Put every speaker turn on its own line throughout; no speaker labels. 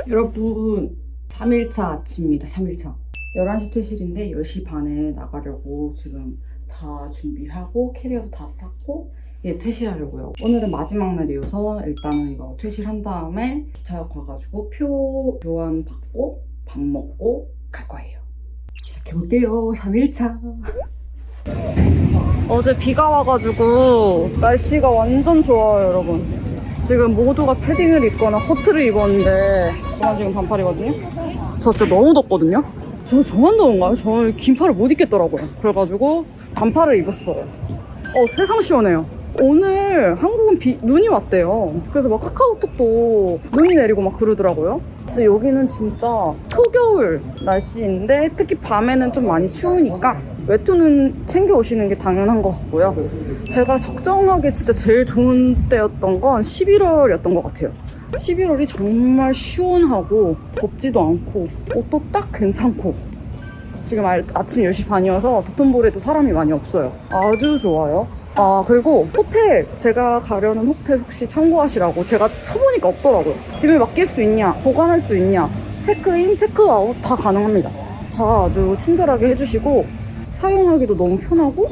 여러분 3일차 아침입니다. 3일차 11시 퇴실인데 10시 반에 나가려고 지금 다 준비하고 캐리어도 다 쌌고 이제 퇴실하려고요. 오늘은 마지막 날이어서 일단은 이거 퇴실한 다음에 기차역 가가지고 표 교환 받고 밥 먹고 갈 거예요. 시작해볼게요. 3일차. 어제 비가 와가지고 날씨가 완전 좋아요, 여러분. 지금 모두가 패딩을 입거나 코트를 입었는데 저만 지금 반팔이거든요. 저 진짜 너무 덥거든요. 저만 더운가요? 저는 긴팔을 못 입겠더라고요. 그래가지고 반팔을 입었어요. 세상 시원해요. 오늘 한국은 눈이 왔대요. 그래서 막 카카오톡도 눈이 내리고 막 그러더라고요. 근데 여기는 진짜 초겨울 날씨인데 특히 밤에는 좀 많이 추우니까 외투는 챙겨 오시는 게 당연한 것 같고요. 제가 적정하게 진짜 제일 좋은 때였던 건 11월이었던 것 같아요. 11월이 정말 시원하고 덥지도 않고 옷도 딱 괜찮고 지금 아침 10시 반이어서 도톤보리에도 사람이 많이 없어요. 아주 좋아요. 그리고 호텔, 제가 가려는 호텔 혹시 참고하시라고 제가 쳐보니까 없더라고요. 짐을 맡길 수 있냐, 보관할 수 있냐, 체크인, 체크아웃 다 가능합니다. 다 아주 친절하게 해주시고 사용하기도 너무 편하고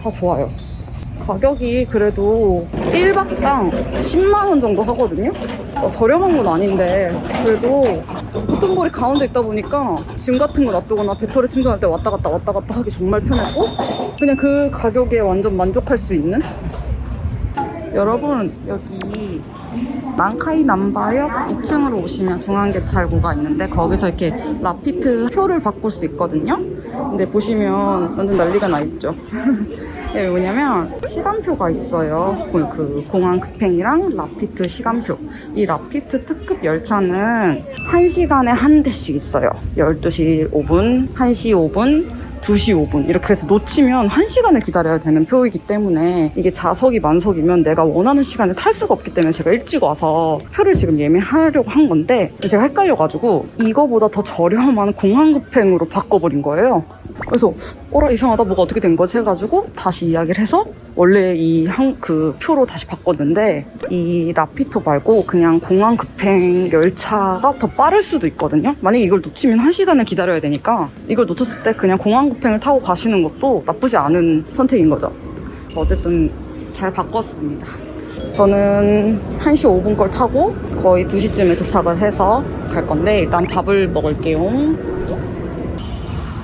다 좋아요. 가격이 그래도 1박당 10만원 정도 하거든요. 저렴한 건 아닌데 그래도 도톤보리 가운데 있다 보니까 짐 같은 거 놔두거나 배터리 충전할 때 왔다 갔다 하기 정말 편했고 그냥 그 가격에 완전 만족할 수 있는. 여러분 여기 난카이 남바역 2층으로 오시면 중앙개찰구가 있는데 거기서 이렇게 라피트 표를 바꿀 수 있거든요. 근데 보시면 완전 난리가 나 있죠. 네, 뭐냐면 시간표가 있어요. 그 공항 급행이랑 라피트 시간표. 이 라피트 특급 열차는 1시간에 한 대씩 있어요. 12시 5분, 1시 5분, 2시 5분 이렇게 해서 놓치면 1시간을 기다려야 되는 표이기 때문에 이게 좌석이 만석이면 내가 원하는 시간에 탈 수가 없기 때문에 제가 일찍 와서 표를 지금 예매하려고 한 건데 제가 헷갈려가지고 이거보다 더 저렴한 공항급행으로 바꿔버린 거예요. 그래서 이상하다, 뭐가 어떻게 된 거지 해가지고 다시 이야기를 해서 원래 그 표로 다시 바꿨는데 이 라피토 말고 그냥 공항급행 열차가 더 빠를 수도 있거든요. 만약에 이걸 놓치면 1시간을 기다려야 되니까 이걸 놓쳤을 때 그냥 공항급행을 타고 가시는 것도 나쁘지 않은 선택인 거죠. 어쨌든 잘 바꿨습니다. 저는 1시 5분 걸 타고 거의 2시쯤에 도착을 해서 갈 건데 일단 밥을 먹을게요.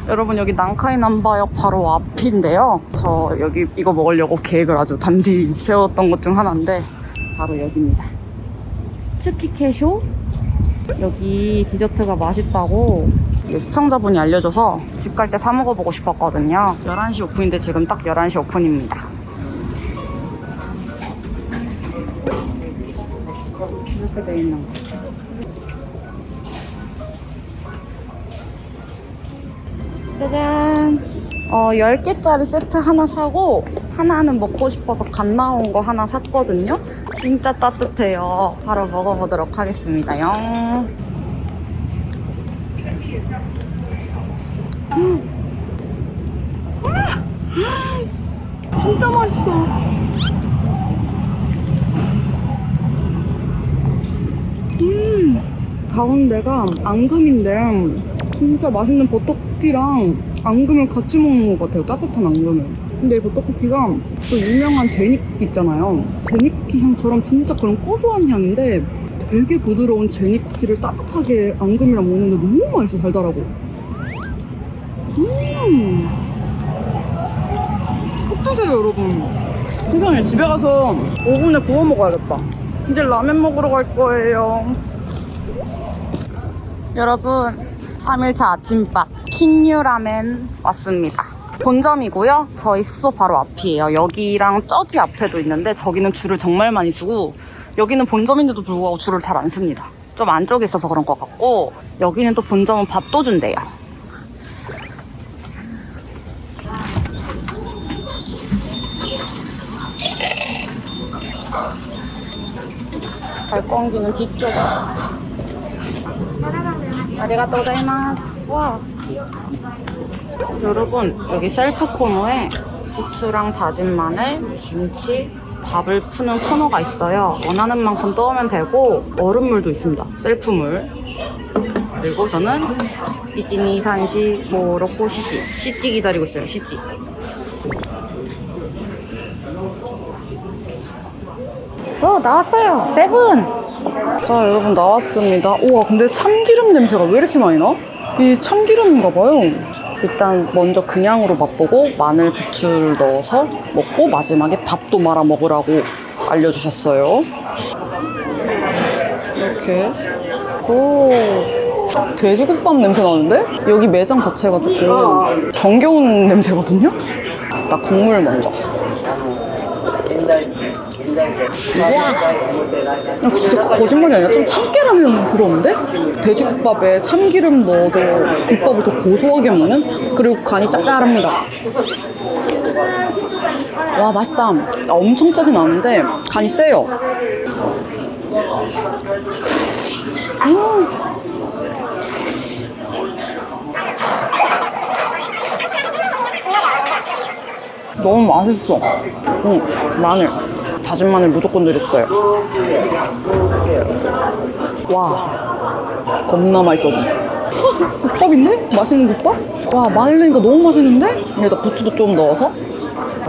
여러분 여기 난카이 남바역 바로 앞인데요. 저 여기 이거 먹으려고 계획을 아주 단디 세웠던 것 중 하나인데 바로 여기입니다. 츠키케쇼? 여기 디저트가 맛있다고 시청자분이 알려줘서 집 갈 때 사 먹어보고 싶었거든요. 11시 오픈인데 지금 딱 11시 오픈입니다. 이렇게 돼 있는 거. 짜잔! 10개짜리 세트 하나 사고 하나는 먹고 싶어서 갓 나온 거 하나 샀거든요. 진짜 따뜻해요. 바로 먹어보도록 하겠습니다요. 진짜 맛있어. 가운데가 앙금인데 진짜 맛있는 버터쿠키랑 앙금을 같이 먹는 것 같아요. 따뜻한 앙금을. 근데 이 버터쿠키가 또 유명한 제니쿠키 있잖아요. 제니쿠키 향처럼 진짜 그런 고소한 향인데 되게 부드러운 제니쿠키를 따뜻하게 앙금이랑 먹는데 너무 맛있어. 달달하고. 꼭 드세요 여러분. 세상에 집에 가서 오븐에 구워 먹어야겠다. 이제 라면 먹으러 갈 거예요. 여러분 3일차 아침밥 킨유 라멘 왔습니다. 본점이고요. 저희 숙소 바로 앞이에요. 여기랑 저기 앞에도 있는데 저기는 줄을 정말 많이 서고 여기는 본점인데도 불구하고 줄을 잘 안 씁니다. 좀 안쪽에 있어서 그런 것 같고 여기는 또 본점은 밥도 준대요. 발권기는 뒤쪽에. 아리가또 고자이마스. 와. 여러분 여기 셀프 코너에 부추랑 다진 마늘, 김치, 밥을 푸는 코너가 있어요. 원하는 만큼 떠오면 되고 얼음물도 있습니다. 셀프물. 그리고 저는 이찌니 산시 모로코 시찌 기다리고 있어요. 시찌. 나왔어요. 세븐. 자, 여러분 나왔습니다. 우와, 근데 참기름 냄새가 왜 이렇게 많이 나? 이 참기름인가 봐요. 일단 먼저 그냥으로 맛보고 마늘, 부추를 넣어서 먹고 마지막에 밥도 말아 먹으라고 알려주셨어요. 이렇게. 오, 돼지국밥 냄새 나는데? 여기 매장 자체가 조금 정겨운 냄새거든요? 나 국물 먼저. 와, 진짜 거짓말이 아니라 좀 참깨라면스러운데? 돼지국밥에 참기름 넣어서 국밥을 더 고소하게 먹는? 그리고 간이 짭짤합니다. 와, 맛있다. 엄청 짜진 않은데 간이 세요. 너무 맛있어. 마늘. 다진 마늘 무조건 들였어요. 와, 겁나 맛있어져. 국밥인데? 맛있는 국밥? 와, 마늘 넣으니까 너무 맛있는데? 여기다 부추도 좀 넣어서.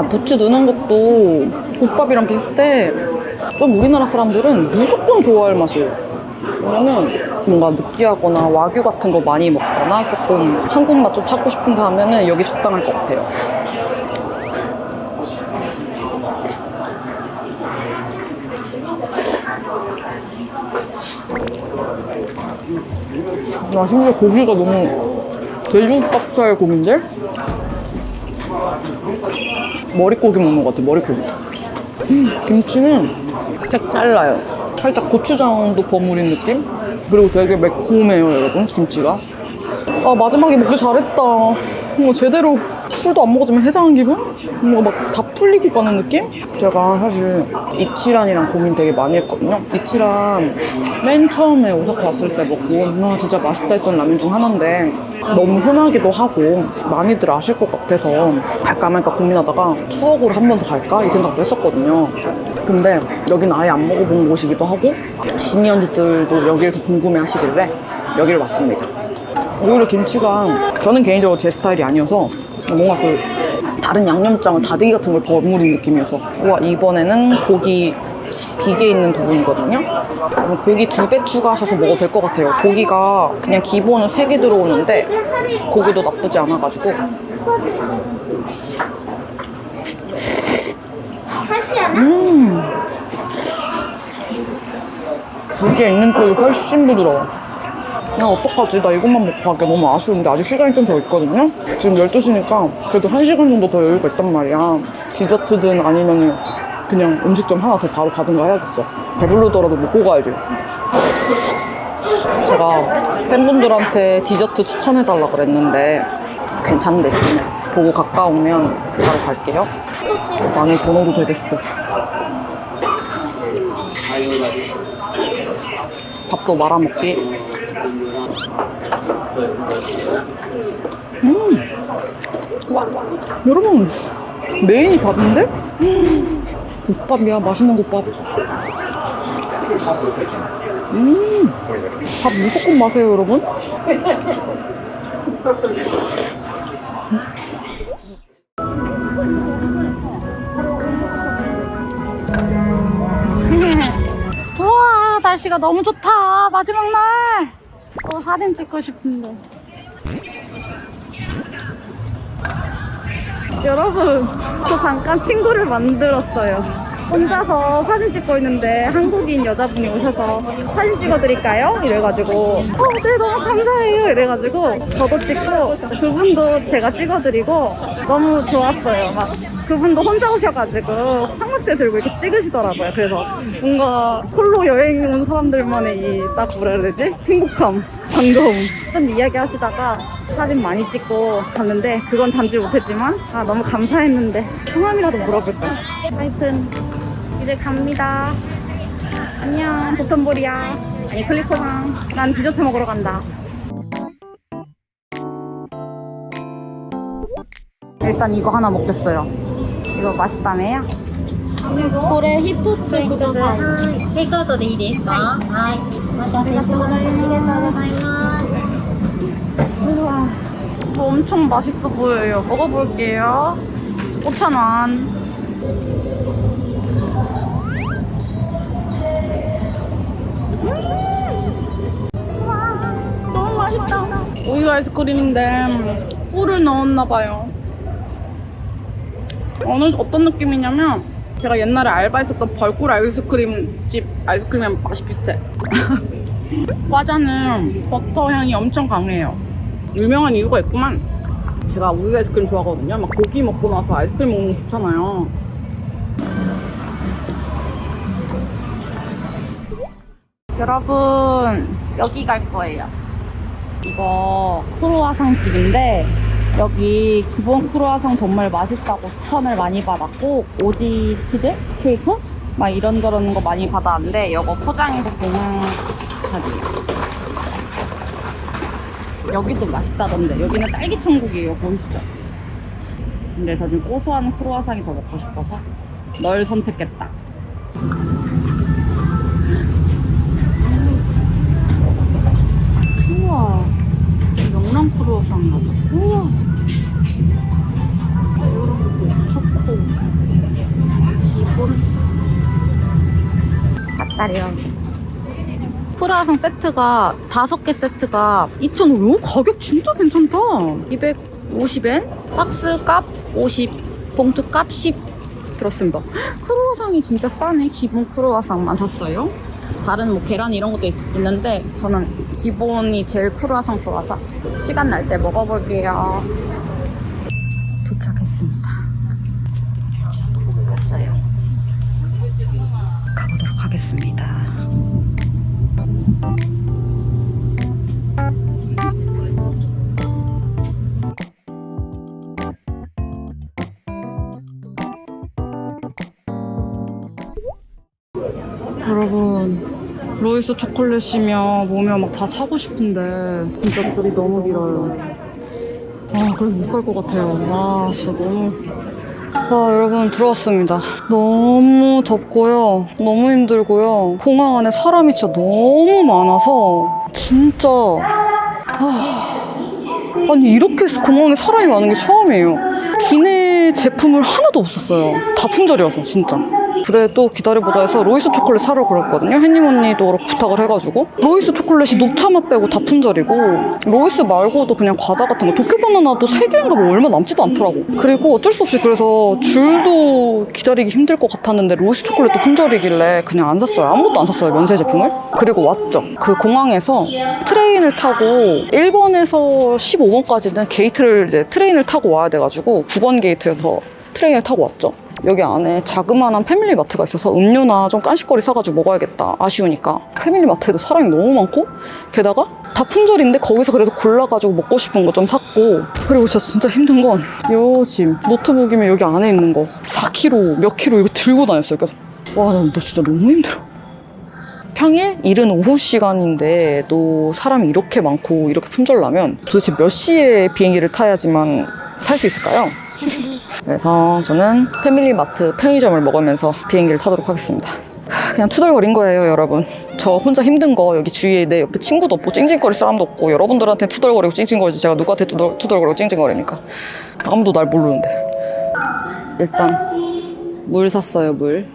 부추 넣는 것도 국밥이랑 비슷해. 좀 우리나라 사람들은 무조건 좋아할 맛이에요. 왜냐면 뭔가 느끼하거나 와규 같은 거 많이 먹거나 조금 한국 맛 좀 찾고 싶은데 하면은 여기 적당할 것 같아요. 와, 심지어 고기가 너무 돼지국밥살 고기인데? 머릿고기 먹는 것 같아, 머릿고기. 김치는 살짝 잘라요. 살짝 고추장도 버무린 느낌? 그리고 되게 매콤해요, 여러분, 김치가. 아, 마지막에 먹기 잘했다. 뭔가 제대로 술도 안 먹었지만 해장한 기분? 뭔가 막 다 풀리고 가는 느낌? 제가 사실 이치란이랑 고민 되게 많이 했거든요. 이치란 맨 처음에 오사카 왔을 때 먹고 진짜 맛있다 했던 라면 중 하나인데 너무 흔하기도 하고 많이들 아실 것 같아서 갈까 말까 고민하다가 추억으로 한 번 더 갈까? 이 생각도 했었거든요. 근데 여기는 아예 안 먹어본 곳이기도 하고 시니언니들도 여기를 더 궁금해 하시길래 여기를 왔습니다. 오히려 김치가 저는 개인적으로 제 스타일이 아니어서 뭔가 그 다른 양념장을 다대기 같은 걸 버무린 느낌이어서 와, 이번에는 고기 비계 있는 부분이거든요. 고기 2배 추가하셔서 먹어도 될 것 같아요. 고기가 그냥 기본은 3개 들어오는데 고기도 나쁘지 않아가지고. 비계 있는 쪽이 훨씬 부드러워. 야, 어떡하지? 나 이것만 먹고 가기 너무 아쉬운데 아직 시간이 좀 더 있거든요? 지금 12시니까 그래도 1시간 정도 더 여유가 있단 말이야. 디저트든 아니면 그냥 음식점 하나 더 바로 가든가 해야겠어. 배부르더라도 먹고 가야지. 제가 팬분들한테 디저트 추천해달라 그랬는데 괜찮은 데 있으면 보고 가까우면 바로 갈게요. 마늘 더 넣어도 되겠어. 밥도 말아먹기. 와, 여러분, 메인이 밥인데? 국밥이야, 맛있는 국밥. 밥 무조건 마세요, 여러분. 우와, 날씨가 너무 좋다. 마지막 날. 사진 찍고 싶은데. 여러분, 저 잠깐 친구를 만들었어요. 혼자서 사진 찍고 있는데 한국인 여자분이 오셔서 사진 찍어드릴까요? 이래가지고 네, 너무 감사해요. 이래가지고 저도 찍고 그분도 제가 찍어드리고 너무 좋았어요. 막 그분도 혼자 오셔가지고 삼각대 들고 이렇게 찍으시더라고요. 그래서 뭔가 홀로 여행 온 사람들만의 이 딱 뭐라 해야 되지? 행복함, 반가움 좀 이야기하시다가 사진 많이 찍고 갔는데 그건 담지 못했지만 너무 감사했는데 성함이라도 물어볼까? 하여튼 이제 갑니다. 안녕, 도톤보리야. 아니, 클리코상. 난 디저트 먹으러 간다. 일단 이거 하나 먹겠어요. 이거 맛있다며요? これ一つください。
テイクアウトでいいですか？はい。お待たせしました。ありがとうございます。
우와, 이거 엄청 맛있어 보여요. 먹어볼게요. 5,000원. 너무 맛있다. 우유 아이스크림인데 꿀을 넣었나봐요. 어떤 느낌이냐면 제가 옛날에 알바했었던 벌꿀 아이스크림 집 아이스크림이랑 맛이 비슷해. 과자는 버터 향이 엄청 강해요. 유명한 이유가 있구만. 제가 우유 아이스크림 좋아하거든요. 막 고기 먹고 나서 아이스크림 먹는 거 좋잖아요. 여러분, 여기 갈 거예요. 이거 크루아상 집인데 여기 기본 크루아상 정말 맛있다고 추천을 많이 받았고 오지 치즈 케이크? 막 이런저런 거 많이 받았는데 이거 포장해서 보는 자리예요. 여기도 맛있다던데 여기는 딸기 천국이에요. 보이시죠? 근데 저 지금 고소한 크루아상이 더 먹고 싶어서 널 선택했다. 우와, 명랑 크루아상인가 봐. 우와, 이런 초코 기본 샀다리요. 크루아상 세트가 5개 세트가 2,500원? 가격 진짜 괜찮다. 250엔, 박스 값 50, 봉투 값 10 들었습니다. 크루아상이 진짜 싸네. 기본 크루아상만 샀어요. 다른 뭐 계란 이런 것도 있는데 저는 기본이 제일 크루아상 좋아서 시간 날 때 먹어볼게요. 도착했습니다. 이제 먹어보겠어요. 가보도록 하겠습니다. 여러분, 로이스 초콜릿이며 뭐며 막 다 사고 싶은데 진짜 줄이 너무 길어요. 아, 그래서 못 살 것 같아요. 아, 진짜 너무. 아, 여러분, 들어왔습니다. 너무 덥고요. 너무 힘들고요. 공항 안에 사람이 진짜 너무 많아서 진짜. 아니, 이렇게 공항에 사람이 많은 게 처음이에요. 기내 제품을 하나도 없었어요. 다 품절이어서 진짜. 그래도 기다려보자 해서 로이스 초콜릿 사러 그랬거든요. 햇님 언니도 부탁을 해가지고. 로이스 초콜릿이 녹차 맛 빼고 다 품절이고 로이스 말고도 그냥 과자 같은 거 도쿄 바나나도 3개인가 뭐 얼마 남지도 않더라고. 그리고 어쩔 수 없이 그래서 줄도 기다리기 힘들 것 같았는데 로이스 초콜릿도 품절이길래 그냥 안 샀어요. 아무것도 안 샀어요, 면세 제품을. 그리고 왔죠. 그 공항에서 트레인을 타고 1번에서 15번까지는 게이트를 이제 트레인을 타고 와야 돼가지고 9번 게이트에서 트레인을 타고 왔죠. 여기 안에 자그마한 패밀리마트가 있어서 음료나 좀 깐식거리 사가지고 먹어야겠다. 아쉬우니까. 패밀리마트에도 사람이 너무 많고 게다가 다 품절인데 거기서 그래도 골라가지고 먹고 싶은 거 좀 샀고. 그리고 진짜 힘든 건 요 짐 노트북이면 여기 안에 있는 거 4kg 몇 킬로 이거 들고 다녔어요. 그래서 와, 나 진짜 너무 힘들어. 평일 이른 오후 시간인데 또 사람이 이렇게 많고 이렇게 품절나면 도대체 몇 시에 비행기를 타야지만 살 수 있을까요? 그래서 저는 패밀리마트 편의점을 먹으면서 비행기를 타도록 하겠습니다. 그냥 투덜거린 거예요, 여러분. 저 혼자 힘든 거 여기 주위에 내 옆에 친구도 없고 찡찡거릴 사람도 없고 여러분들한테 투덜거리고 찡찡거리지 제가 누구한테 투덜거리고 찡찡거립니까? 아무도 날 모르는데. 일단 물 샀어요, 물.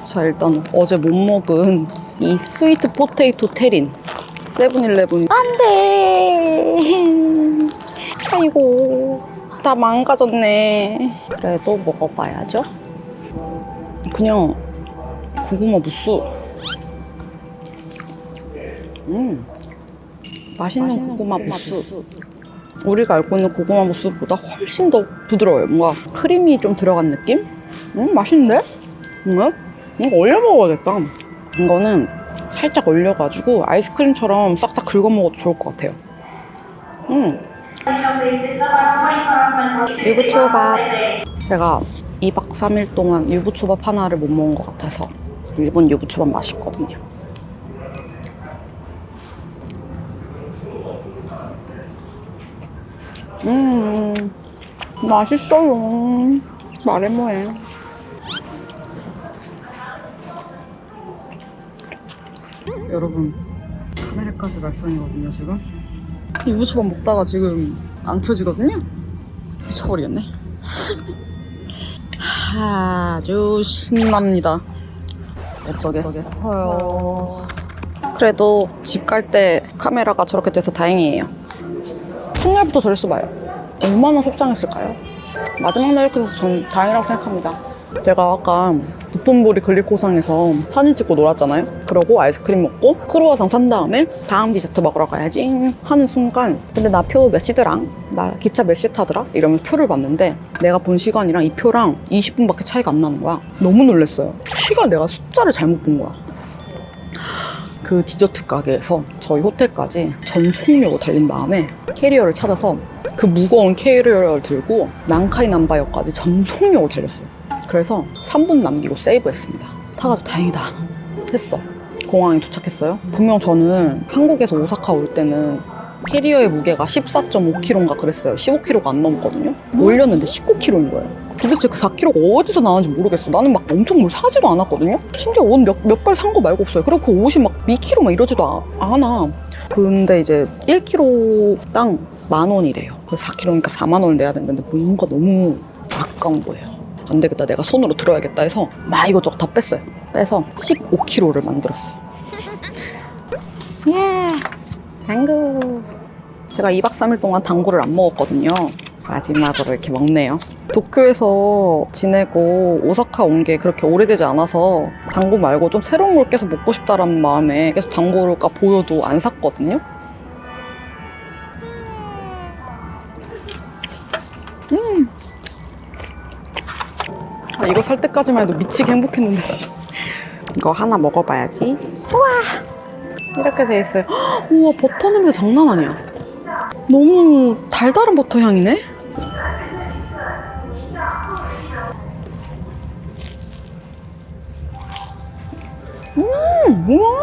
자, 일단 어제 못 먹은 이 스위트 포테이토 테린 세븐일레븐. 안돼. 아이고, 다 망가졌네. 그래도 먹어봐야죠. 그냥 고구마 무스. 맛있는 고구마 무스. 우리가 알고 있는 고구마 무스보다 훨씬 더 부드러워요. 뭔가 크림이 좀 들어간 느낌? 맛있는데? 이거 올려 먹어야겠다. 이거는 살짝 올려가지고 아이스크림처럼 싹싹 긁어 먹어도 좋을 것 같아요. 유부초밥. 제가 2박 3일 동안 유부초밥 하나를 못 먹은 것 같아서 일본 유부초밥 맛있거든요. 맛있어요. 말해 뭐해. 여러분, 카메라까지 말썽이거든요 지금. 유부초밥 먹다가 지금 안 켜지거든요. 미쳐버리겠네. 아주 신납니다. 어쩌겠어요. 그래도 집 갈 때 카메라가 저렇게 돼서 다행이에요. 첫날부터 저랬어 봐요. 얼마나 속상했을까요? 마지막 날 이렇게 돼서 전 다행이라고 생각합니다. 제가 아까 도톤보리 글리코상에서 사진 찍고 놀았잖아요. 그러고 아이스크림 먹고 크루아상 산 다음에 다음 디저트 먹으러 가야지 하는 순간, 근데 나 표 몇 시더랑? 나 기차 몇 시 타더라? 이러면서 표를 봤는데 내가 본 시간이랑 이 표랑 20분밖에 차이가 안 나는 거야. 너무 놀랐어요. 시간 내가 숫자를 잘못 본 거야. 그 디저트 가게에서 저희 호텔까지 전속력으로 달린 다음에 캐리어를 찾아서 그 무거운 캐리어를 들고 난카이 남바역까지 전속력으로 달렸어요. 그래서 3분 남기고 세이브했습니다. 타가지고 다행이다 했어. 공항에 도착했어요. 분명 저는 한국에서 오사카 올 때는 캐리어의 무게가 14.5kg인가 그랬어요. 15kg가 안 넘었거든요. 올렸는데 19kg인 거예요. 도대체 그 4kg가 어디서 나왔는지 모르겠어. 나는 막 엄청 뭘 사지도 않았거든요. 심지어 옷 몇 벌 산 거 말고 없어요. 그리고 그 옷이 막 2kg 막 이러지도 않아. 근데 이제 1kg당 10,000원이래요. 그래서 4kg니까 40,000원을 내야 된다는데 뭔가 너무 아까운 거예요. 안 되겠다, 내가 손으로 들어야겠다 해서 막 이것저것 다 뺐어요. 빼서 15kg를 만들었어. 예, 당구. 제가 2박 3일 동안 당구를 안 먹었거든요. 마지막으로 이렇게 먹네요. 도쿄에서 지내고 오사카 온 게 그렇게 오래되지 않아서 당구 말고 좀 새로운 걸 계속 먹고 싶다라는 마음에 계속 당구가 보여도 안 샀거든요. 아, 이거 살 때까지만 해도 미치게 행복했는데. 이거 하나 먹어봐야지. 우와! 이렇게 돼 있어요. 헉, 우와, 버터 냄새 장난 아니야. 너무 달달한 버터 향이네? 우와!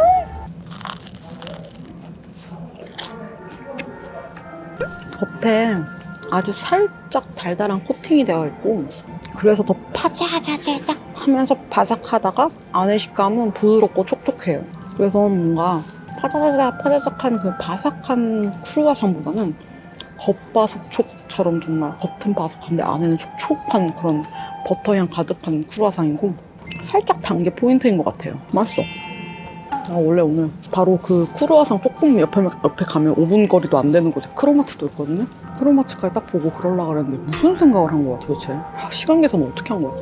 겉에 아주 살짝 달달한 코팅이 되어 있고, 그래서 더 파자자자자 하면서 바삭하다가 안의 식감은 부드럽고 촉촉해요. 그래서 뭔가 파자자작한 그 바삭한 크루아상보다는 겉바속촉처럼 정말 겉은 바삭한데 안에는 촉촉한 그런 버터향 가득한 크루아상이고, 살짝 단 게 포인트인 것 같아요. 맛있어. 아, 원래 오늘 바로 그 크루아상 조금 옆에 가면 5분 거리도 안 되는 곳에 크로마츠도 있거든요. 크로마츠까지 딱 보고 그러려고 그랬는데 무슨 생각을 한 거야 도대체. 아, 시간 계산 어떻게 한 거야.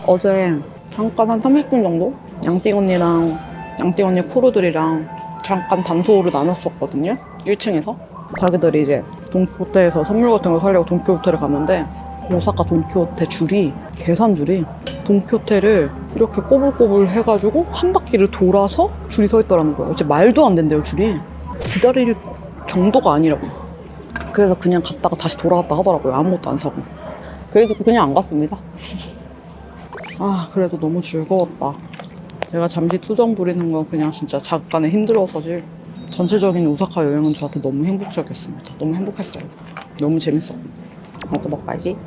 어제 잠깐 한 30분 정도 양띵 언니 크루들이랑 잠깐 단소를 나눴었거든요. 1층에서 자기들이 이제 돈키호테에서 선물 같은 거 사려고 돈키호테를 갔는데, 오사카 돈키호테 줄이, 계산 줄이 돈키호테를 이렇게 꼬불꼬불 해가지고 한 바퀴를 돌아서 줄이 서 있더라는 거예요. 진짜 말도 안 된대요, 줄이. 기다릴 정도가 아니라고. 그래서 그냥 갔다가 다시 돌아갔다 하더라고요. 아무것도 안 사고. 그래도 그냥 안 갔습니다. 아, 그래도 너무 즐거웠다. 내가 잠시 투정 부리는 건 그냥 진짜 잠깐에 힘들어서지, 전체적인 오사카 여행은 저한테 너무 행복적이었습니다. 너무 행복했어요. 너무 재밌었고. 또 먹어야지.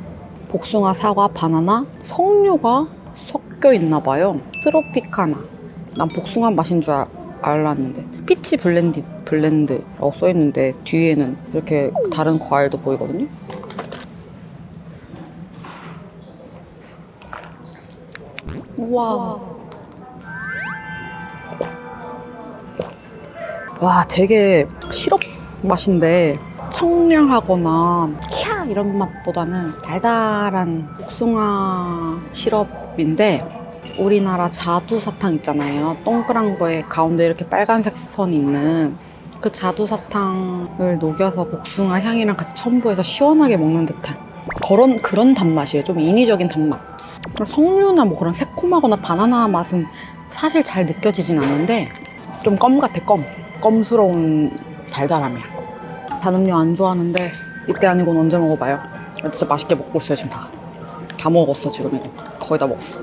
복숭아, 사과, 바나나, 석류가 섞여 있나 봐요. 트로피카나. 난 복숭아 맛인 줄 알았는데 피치 블렌드라고 써 있는데 뒤에는 이렇게 다른 과일도 보이거든요. 우와. 와, 되게 시럽 맛인데 청량하거나 캬 이런 맛보다는 달달한 복숭아 시럽인데, 우리나라 자두사탕 있잖아요. 동그란 거에 가운데 이렇게 빨간색 선 있는 그 자두사탕을 녹여서 복숭아 향이랑 같이 첨부해서 시원하게 먹는 듯한 그런 단맛이에요. 좀 인위적인 단맛. 석류나 뭐 그런 새콤하거나 바나나 맛은 사실 잘 느껴지진 않는데 좀 껌 같아. 껌스러운 달달함이야. 단 음료 안 좋아하는데 이때 아니고는 언제 먹어봐요. 진짜 맛있게 먹고 있어요. 지금 다 먹었어. 지금 이거 거의 다 먹었어.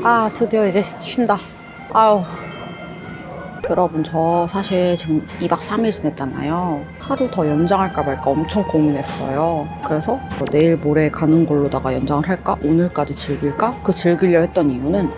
아, 드디어 이제 쉰다. 아유, 여러분, 저 사실 지금 2박 3일 지냈잖아요. 하루 더 연장할까 말까 엄청 고민했어요. 그래서 뭐 내일 모레 가는 걸로다가 연장을 할까? 오늘까지 즐길까? 그 즐기려 했던 이유는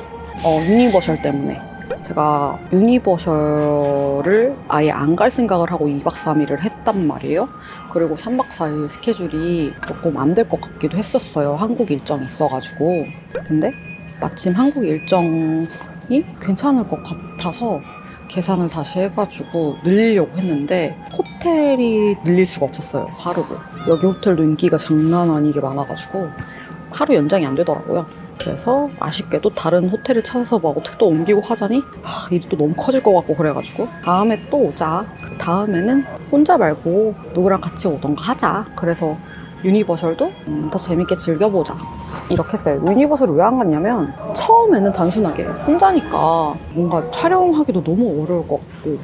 유니버셜 때문에. 제가 유니버셜을 아예 안 갈 생각을 하고 2박 3일을 했단 말이에요. 그리고 3박 4일 스케줄이 조금 안 될 것 같기도 했었어요. 한국 일정이 있어가지고. 근데 마침 한국 일정이 괜찮을 것 같아서 계산을 다시 해가지고 늘리려고 했는데 호텔이 늘릴 수가 없었어요. 하루를. 여기 호텔도 인기가 장난 아니게 많아가지고 하루 연장이 안 되더라고요. 그래서 아쉽게도 다른 호텔을 찾아서 막 어떻게 또 옮기고 하자니 일이 또 너무 커질 것 같고 그래가지고 다음에 또 오자. 그 다음에는 혼자 말고 누구랑 같이 오던가 하자. 그래서 유니버셜도 더 재밌게 즐겨보자 이렇게 했어요. 유니버셜을 왜 안 갔냐면 처음에는 단순하게 혼자니까 뭔가 촬영하기도 너무 어려울 것 같고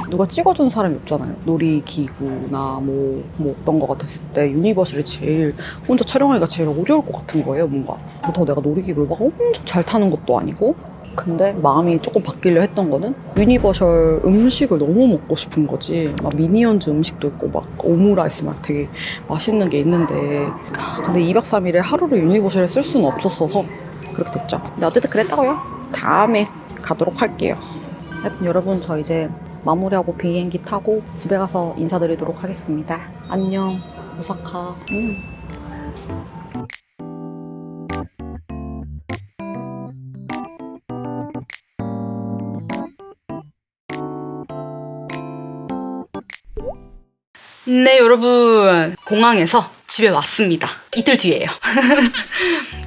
누가 찍어주는 사람이 없잖아요. 놀이기구나 뭐 어떤 거 같았을 때 유니버셜이 제일 혼자 촬영하기가 제일 어려울 것 같은 거예요. 뭔가 그렇다고 내가 놀이기구를 막 엄청 잘 타는 것도 아니고. 근데 마음이 조금 바뀌려 했던 거는 유니버셜 음식을 너무 먹고 싶은 거지. 막 미니언즈 음식도 있고 막 오므라이스 막 되게 맛있는 게 있는데 근데 2박 3일에 하루를 유니버셜에 쓸 수는 없었어서 그렇게 됐죠. 근데 어쨌든 그랬다고요. 다음에 가도록 할게요. 하여튼 여러분, 저 이제 마무리하고 비행기 타고 집에 가서 인사드리도록 하겠습니다. 안녕, 오사카. 네, 여러분, 공항에서 집에 왔습니다. 이틀 뒤에요.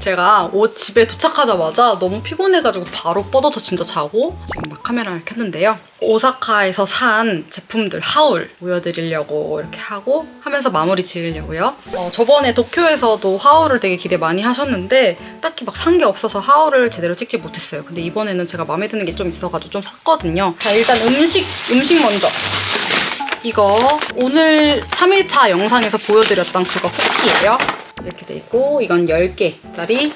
제가 옷 집에 도착하자마자 너무 피곤해가지고 바로 뻗어서 진짜 자고 지금 막 카메라를 켰는데요. 오사카에서 산 제품들 하울 보여드리려고 이렇게 하고 하면서 마무리 지으려고요. 저번에 도쿄에서도 하울을 되게 기대 많이 하셨는데 딱히 막 산 게 없어서 하울을 제대로 찍지 못했어요. 근데 이번에는 제가 마음에 드는 게 좀 있어가지고 좀 샀거든요. 자, 일단 음식 먼저. 이거 오늘 3일차 영상에서 보여드렸던 그거 쿠키예요. 이렇게 돼 있고 이건 10개짜리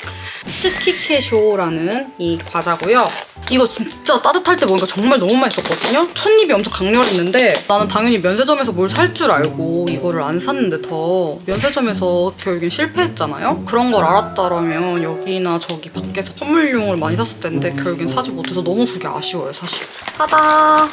츠키케쇼라는 이 과자고요. 이거 진짜 따뜻할 때 먹으니까 정말 너무 맛있었거든요. 첫입이 엄청 강렬했는데 나는 당연히 면세점에서 뭘 살 줄 알고 이거를 안 샀는데 더 면세점에서 결국엔 실패했잖아요. 그런 걸 알았다라면 여기나 저기 밖에서 선물용을 많이 샀을 텐데 결국엔 사지 못해서 너무 그게 아쉬워요, 사실. 따다!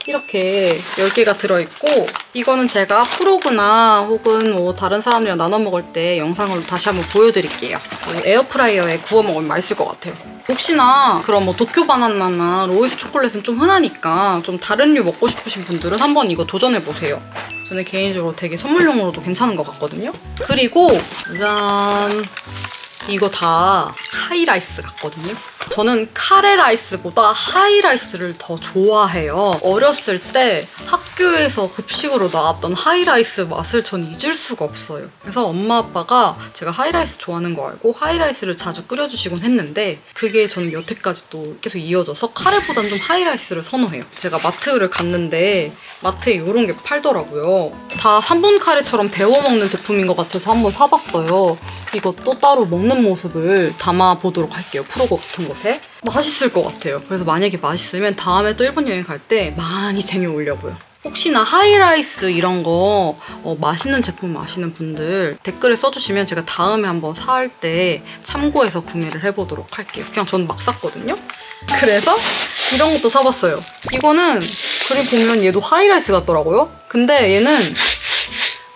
이렇게 10개가 들어있고 이거는 제가 프로그나 혹은 뭐 다른 사람들이랑 나눠 먹을 때 영상으로 다시 한번 보여드릴게요. 에어프라이어에 구워 먹으면 맛있을 것 같아요. 혹시나 그런 뭐 도쿄 바나나나 로이스 초콜릿은 좀 흔하니까 좀 다른 류 먹고 싶으신 분들은 한번 이거 도전해보세요. 저는 개인적으로 되게 선물용으로도 괜찮은 것 같거든요. 그리고 짠! 이거 다 하이라이스 같거든요. 저는 카레라이스보다 하이라이스를 더 좋아해요. 어렸을 때 학교에서 급식으로 나왔던 하이라이스 맛을 전 잊을 수가 없어요. 그래서 엄마 아빠가 제가 하이라이스 좋아하는 거 알고 하이라이스를 자주 끓여주시곤 했는데 그게 저는 여태까지 또 계속 이어져서 카레보단 좀 하이라이스를 선호해요. 제가 마트를 갔는데 마트에 이런 게 팔더라고요. 다 3분 카레처럼 데워 먹는 제품인 것 같아서 한번 사봤어요. 이것도 따로 먹는 모습을 담아보도록 할게요. 프로그 같은 곳에. 맛있을 것 같아요. 그래서 만약에 맛있으면 다음에 또 일본 여행 갈 때 많이 쟁여 오려고요. 혹시나 하이라이스 이런 거 맛있는 제품 아시는 분들 댓글에 써주시면 제가 다음에 한번 살 때 참고해서 구매를 해보도록 할게요. 그냥 저는 막 샀거든요. 그래서 이런 것도 사봤어요. 이거는 그림 보면 얘도 하이라이스 같더라고요. 근데 얘는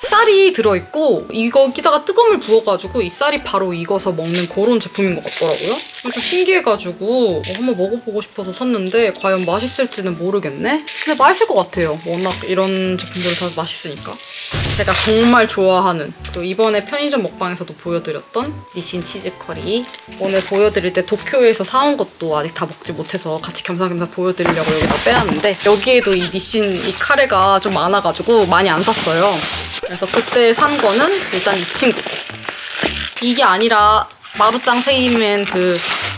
쌀이 들어있고 이거 끼다가 뜨거운 물 부어가지고 이 쌀이 바로 익어서 먹는 그런 제품인 것 같더라고요. 좀 신기해가지고 한번 먹어보고 싶어서 샀는데 과연 맛있을지는 모르겠네? 근데 맛있을 것 같아요. 워낙 이런 제품들은 다 맛있으니까. 제가 정말 좋아하는 또 이번에 편의점 먹방에서도 보여드렸던 니신 치즈커리. 오늘 보여드릴 때 도쿄에서 사온 것도 아직 다 먹지 못해서 같이 겸사겸사 보여드리려고 여기다 빼왔는데 여기에도 이 니신 이 카레가 좀 많아가지고 많이 안 샀어요. 그래서 그때 산 거는 일단 이 친구. 이게 아니라 마루짱 세이맨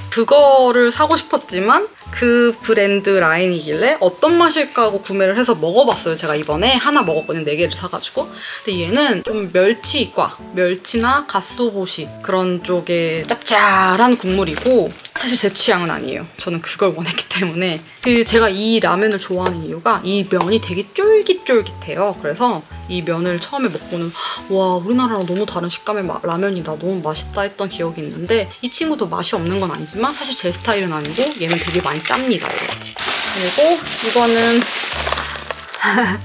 그거를 사고 싶었지만 그 브랜드 라인이길래 어떤 맛일까 하고 구매를 해서 먹어봤어요. 제가 이번에 하나 먹었거든요. 4개를 사가지고. 근데 얘는 좀 멸치나 갓소보시 그런 쪽의 짭짤한 국물이고 사실 제 취향은 아니에요. 저는 그걸 원했기 때문에. 제가 이 라면을 좋아하는 이유가 이 면이 되게 쫄깃쫄깃해요. 그래서 이 면을 처음에 먹고는 와, 우리나라랑 너무 다른 식감의 라면이다, 너무 맛있다 했던 기억이 있는데, 이 친구도 맛이 없는 건 아니지만 사실 제 스타일은 아니고 얘는 되게 많이 짭니다. 그리고 이거는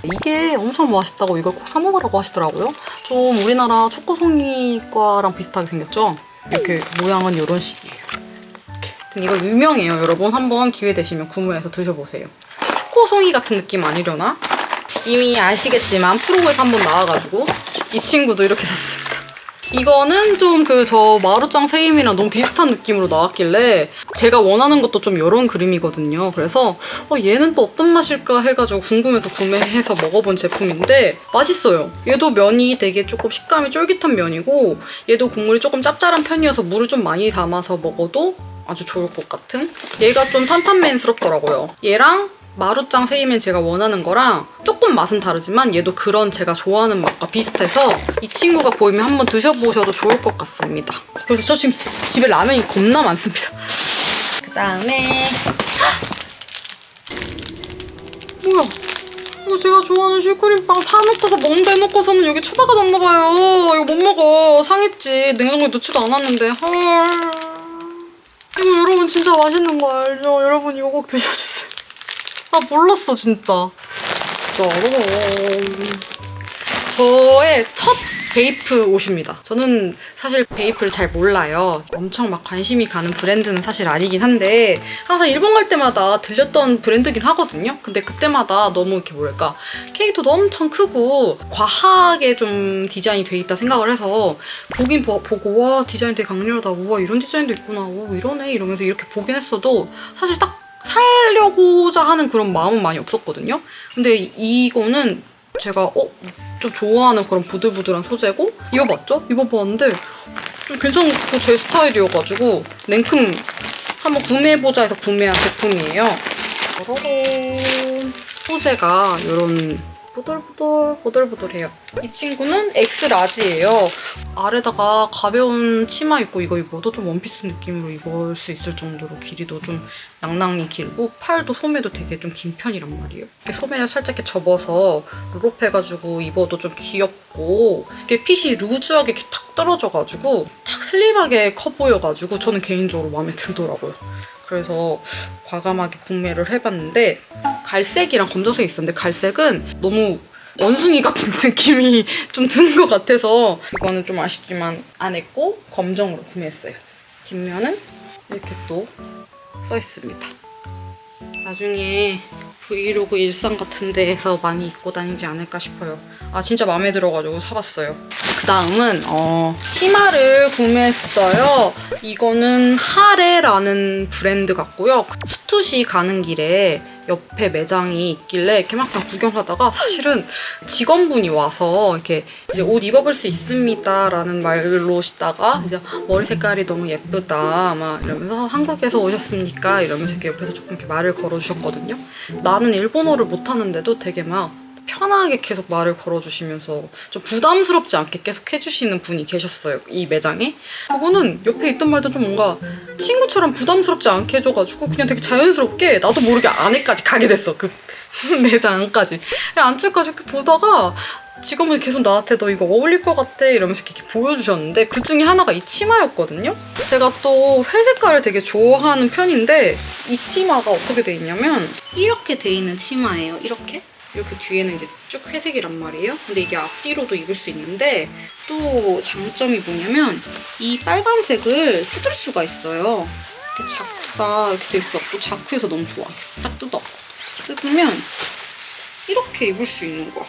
이게 엄청 맛있다고 이걸 꼭 사 먹으라고 하시더라고요. 좀 우리나라 초코송이과랑 비슷하게 생겼죠? 이렇게 모양은 이런 식이에요. 이렇게. 이거 유명해요, 여러분. 한번 기회 되시면 구매해서 드셔보세요. 초코송이 같은 느낌 아니려나? 이미 아시겠지만 프로그에서 한번 나와가지고 이 친구도 이렇게 샀습니다. 이거는 좀 저 마루짱 세임이랑 너무 비슷한 느낌으로 나왔길래 제가 원하는 것도 좀 이런 그림이거든요. 그래서 얘는 또 어떤 맛일까 해가지고 궁금해서 구매해서 먹어본 제품인데 맛있어요. 얘도 면이 되게 조금 식감이 쫄깃한 면이고, 얘도 국물이 조금 짭짤한 편이어서 물을 좀 많이 담아서 먹어도 아주 좋을 것 같은? 얘가 좀 탄탄맨스럽더라고요. 얘랑 마루짱 세이면 제가 원하는 거랑 조금 맛은 다르지만 얘도 그런 제가 좋아하는 맛과 비슷해서 이 친구가 보이면 한번 드셔보셔도 좋을 것 같습니다. 그래서 저 지금 집에 라면이 겁나 많습니다. 그 다음에 뭐야? 제가 좋아하는 슈크림빵 사놓고서 먹는다 해놓고서는 여기 처박아 놨나봐요. 이거 못 먹어. 상했지. 냉장고에 넣지도 않았는데. 헐. 이거 여러분 진짜 맛있는 거 알죠? 여러분 이거 꼭 드셔주세요. 아, 몰랐어 진짜. 짜라란. 저의 첫 베이프 옷입니다. 저는 사실 베이프를 잘 몰라요. 엄청 막 관심이 가는 브랜드는 사실 아니긴 한데 항상 일본 갈 때마다 들렸던 브랜드긴 하거든요. 근데 그때마다 너무 이렇게 뭐랄까, 캐릭터도 엄청 크고 과하게 좀 디자인이 돼 있다 생각을 해서 보긴 보고 와, 디자인 되게 강렬하다, 우와 이런 디자인도 있구나, 오 이러네 이러면서 이렇게 보긴 했어도 사실 딱 살려고자 하는 그런 마음은 많이 없었거든요. 근데 이거는 제가 좀 좋아하는 그런 부들부들한 소재고, 입어봤죠? 입어봤는데 좀 괜찮고 제 스타일이어가지고 냉큼 한번 구매해보자 해서 구매한 제품이에요. 짜라란. 소재가 이런 보들보들해요. 이 친구는 X라지예요. 아래다가 가벼운 치마 입고 이거 입어도 좀 원피스 느낌으로 입을 수 있을 정도로 길이도 좀 낭낭이 길고, 팔도 소매도 되게 좀 긴 편이란 말이에요. 이렇게 소매를 살짝 이렇게 접어서 롤업해가지고 입어도 좀 귀엽고, 이게 핏이 루즈하게 이렇게 탁 떨어져가지고 탁 슬림하게 커 보여가지고 저는 개인적으로 마음에 들더라고요. 그래서 과감하게 구매를 해봤는데, 갈색이랑 검정색이 있었는데 갈색은 너무 원숭이 같은 느낌이 좀 드는 것 같아서 이거는 좀 아쉽지만 안 했고 검정으로 구매했어요. 뒷면은 이렇게 또 써있습니다. 나중에 브이로그 일상 같은 데에서 많이 입고 다니지 않을까 싶어요. 아, 진짜 마음에 들어가지고 사봤어요. 그 다음은 치마를 구매했어요. 이거는 하레라는 브랜드 같고요. 스투시 가는 길에 옆에 매장이 있길래 이렇게 막 그냥 구경하다가, 사실은 직원분이 와서 이렇게 이제 옷 입어볼 수 있습니다 라는 말로 시다가 이제 머리 색깔이 너무 예쁘다 막 이러면서 한국에서 오셨습니까? 이러면서 이렇게 옆에서 조금 이렇게 말을 걸어주셨거든요. 나는 일본어를 못하는데도 되게 막 편하게 계속 말을 걸어주시면서 좀 부담스럽지 않게 계속 해주시는 분이 계셨어요, 이 매장에. 그거는 옆에 있던 말도 좀 뭔가 친구처럼 부담스럽지 않게 해줘가지고 그냥 되게 자연스럽게 나도 모르게 안에까지 가게 됐어, 그 매장 안까지. 안쪽까지 이렇게 보다가 직원분이 계속 나한테 너 이거 어울릴 것 같아 이러면서 이렇게 보여주셨는데, 그 중에 하나가 이 치마였거든요. 제가 또 회색깔을 되게 좋아하는 편인데 이 치마가 어떻게 돼 있냐면 이렇게 돼 있는 치마예요. 이렇게 뒤에는 이제 쭉 회색이란 말이에요. 근데 이게 앞뒤로도 입을 수 있는데 또 장점이 뭐냐면 이 빨간색을 뜯을 수가 있어요. 이렇게 자크가 이렇게 돼 있어. 또 자크에서 너무 좋아. 딱 뜯으면 이렇게 입을 수 있는 거야.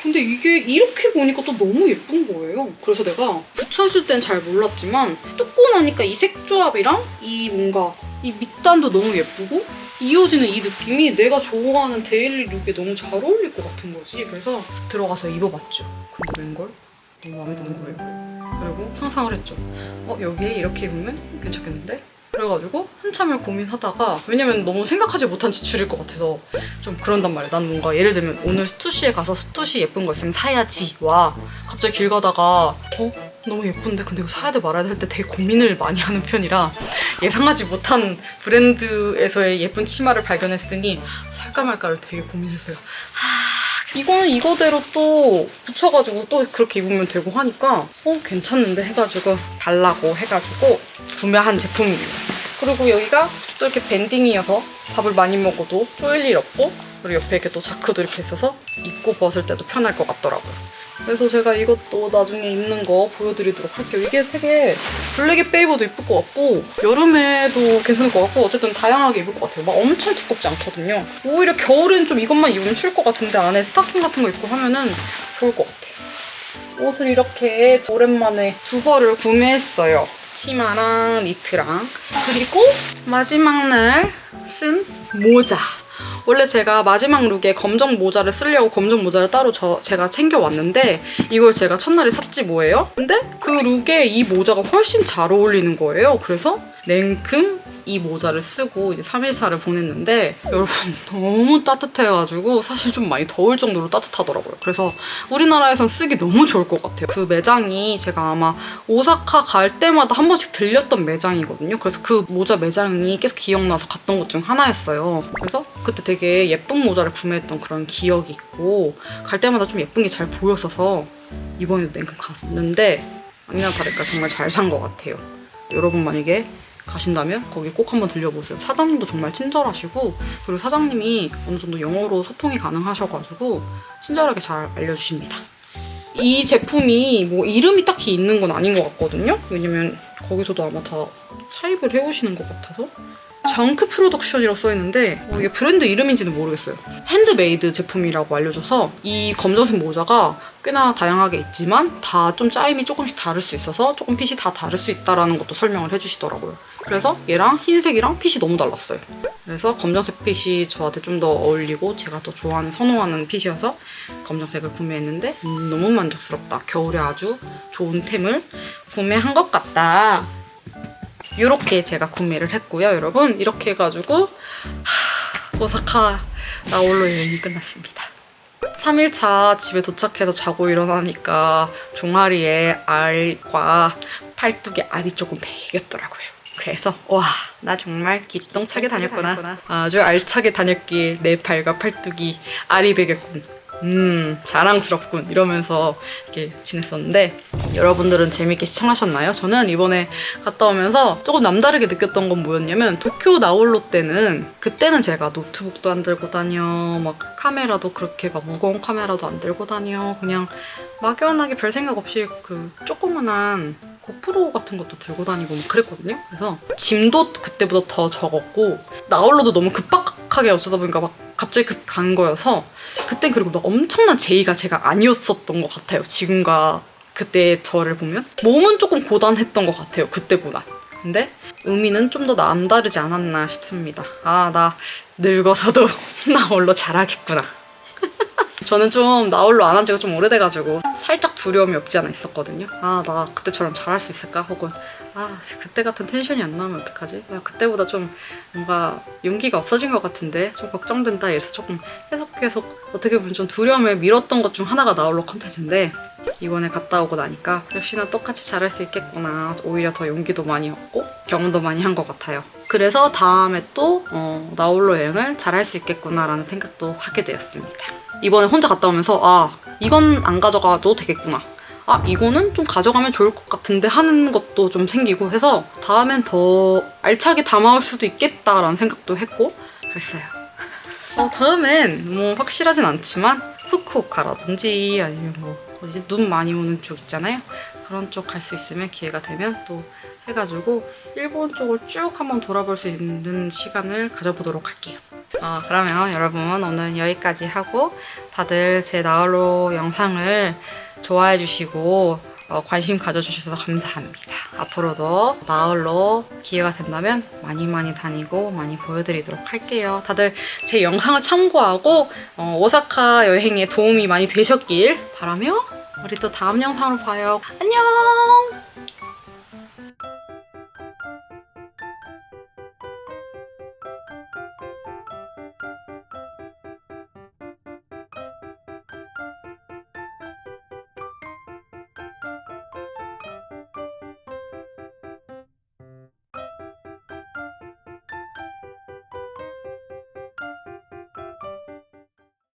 근데 이게 이렇게 보니까 또 너무 예쁜 거예요. 그래서 내가 붙여줄 땐 잘 몰랐지만 뜯고 나니까 이 색조합이랑 이 뭔가 이 밑단도 너무 예쁘고 이어지는 이 느낌이 내가 좋아하는 데일리 룩에 너무 잘 어울릴 것 같은 거지. 그래서 들어가서 입어봤죠. 근데 웬걸? 너무 마음에 드는 거예요. 그리고 상상을 했죠. 여기에 이렇게 입으면 괜찮겠는데? 그래가지고 한참을 고민하다가, 왜냐면 너무 생각하지 못한 지출일 것 같아서 좀 그런단 말이야. 난 뭔가 예를 들면 오늘 스투시에 가서 스투시 예쁜 거 있으면 사야지 와 갑자기 길 가다가 너무 예쁜데 근데 이거 사야 돼 말아야 될 때 되게 고민을 많이 하는 편이라 예상하지 못한 브랜드에서의 예쁜 치마를 발견했으니 살까 말까를 되게 고민했어요. 이거는 이거대로 또 붙여가지고 또 그렇게 입으면 되고 하니까 괜찮은데 해가지고 달라고 해가지고 구매한 제품입니다. 그리고 여기가 또 이렇게 밴딩이어서 밥을 많이 먹어도 쪼일 일 없고 그리고 옆에 이렇게 또 자크도 이렇게 있어서 입고 벗을 때도 편할 것 같더라고요. 그래서 제가 이것도 나중에 입는 거 보여드리도록 할게요. 이게 되게 블랙에 빼입어도 예쁠 것 같고 여름에도 괜찮을 것 같고 어쨌든 다양하게 입을 것 같아요. 막 엄청 두껍지 않거든요. 오히려 겨울엔 좀 이것만 입으면 추울 것 같은데 안에 스타킹 같은 거 입고 하면은 좋을 것 같아요. 옷을 이렇게 오랜만에 두 벌을 구매했어요. 치마랑 니트랑. 그리고 마지막 날 쓴 모자. 원래 제가 마지막 룩에 검정 모자를 쓰려고 검정 모자를 따로 제가 챙겨왔는데 이걸 제가 첫날에 샀지 뭐예요? 근데 그 룩에 이 모자가 훨씬 잘 어울리는 거예요. 그래서 냉큼 이 모자를 쓰고 이제 3일차를 보냈는데 여러분 너무 따뜻해가지고 사실 좀 많이 더울 정도로 따뜻하더라고요. 그래서 우리나라에선 쓰기 너무 좋을 것 같아요. 그 매장이 제가 아마 오사카 갈 때마다 한 번씩 들렸던 매장이거든요. 그래서 그 모자 매장이 계속 기억나서 갔던 곳 중 하나였어요. 그래서 그때 되게 예쁜 모자를 구매했던 그런 기억이 있고 갈 때마다 좀 예쁜 게 잘 보였어서 이번에도 냉큼 갔는데 아니나 다를까 정말 잘 산 것 같아요. 여러분 만약에 가신다면 거기 꼭 한번 들려보세요. 사장님도 정말 친절하시고 그리고 사장님이 어느 정도 영어로 소통이 가능하셔가지고 친절하게 잘 알려주십니다. 이 제품이 뭐 이름이 딱히 있는 건 아닌 것 같거든요. 왜냐면 거기서도 아마 다 사입을 해오시는 것 같아서 정크 프로덕션이라고 써있는데 이게 브랜드 이름인지는 모르겠어요. 핸드메이드 제품이라고 알려줘서 이 검정색 모자가 꽤나 다양하게 있지만 다 좀 짜임이 조금씩 다를 수 있어서 조금 핏이 다 다를 수 있다는 것도 설명을 해주시더라고요. 그래서 얘랑 흰색이랑 핏이 너무 달랐어요. 그래서 검정색 핏이 저한테 좀 더 어울리고 제가 더 좋아하는 선호하는 핏이어서 검정색을 구매했는데 너무 만족스럽다. 겨울에 아주 좋은 템을 구매한 것 같다. 이렇게 제가 구매를 했고요. 여러분 이렇게 해가지고 오사카 나홀로 여행이 끝났습니다. 3일차 집에 도착해서 자고 일어나니까 종아리에 알과 팔뚝에 알이 조금 배겼더라고요. 그래서 와, 나 정말 기똥차게 다녔구나. 아주 알차게 다녔기에 내 발과 팔뚝이 알이 배겼군. 자랑스럽군 이러면서 이렇게 지냈었는데 여러분들은 재밌게 시청하셨나요? 저는 이번에 갔다 오면서 조금 남다르게 느꼈던 건 뭐였냐면 도쿄 나홀로 때는 그때는 제가 노트북도 안 들고 다녀 막 카메라도 그렇게 막 무거운 카메라도 안 들고 다녀 그냥 막연하게 별 생각 없이 그 조그만한 고프로 같은 것도 들고 다니고 막 그랬거든요. 그래서 짐도 그때보다 더 적었고 나홀로도 너무 급박하게 어쩌다 보니까 막 갑자기 급 간 거여서 그땐 그리고 엄청난 제의가 제가 아니었었던 것 같아요. 지금과 그때 저를 보면 몸은 조금 고단했던 것 같아요. 그때보다. 근데 의미는 좀 더 남다르지 않았나 싶습니다. 아, 나 늙어서도 나홀로 잘하겠구나. 저는 좀 나홀로 안 한 지가 좀 오래돼가지고 살짝 두려움이 없지 않아 있었거든요. 아, 나 그때처럼 잘할 수 있을까? 혹은 아, 그때 같은 텐션이 안 나오면 어떡하지? 그때보다 좀 뭔가 용기가 없어진 것 같은데 좀 걱정된다 이래서 조금 계속 어떻게 보면 좀 두려움을 밀었던 것 중 하나가 나홀로 컨텐츠인데 이번에 갔다 오고 나니까 역시나 똑같이 잘할 수 있겠구나. 오히려 더 용기도 많이 얻고 경험도 많이 한 것 같아요. 그래서 다음에 또 나홀로 여행을 잘할 수 있겠구나라는 생각도 하게 되었습니다. 이번에 혼자 갔다 오면서 아, 이건 안 가져가도 되겠구나. 아, 이거는 좀 가져가면 좋을 것 같은데 하는 것도 좀 생기고 해서 다음엔 더 알차게 담아올 수도 있겠다라는 생각도 했고 그랬어요. 다음엔 뭐 확실하진 않지만 후쿠오카라든지 아니면 뭐 어디지 눈 많이 오는 쪽 있잖아요. 그런 쪽 갈 수 있으면 기회가 되면 또 해가지고 일본 쪽을 쭉 한번 돌아볼 수 있는 시간을 가져보도록 할게요. 그러면 여러분 오늘 여기까지 하고 다들 제 나홀로 영상을 좋아해 주시고 관심 가져주셔서 감사합니다. 앞으로도 나홀로 기회가 된다면 많이 다니고 많이 보여드리도록 할게요. 다들 제 영상을 참고하고 오사카 여행에 도움이 많이 되셨길 바라며 우리 또 다음 영상으로 봐요. 안녕!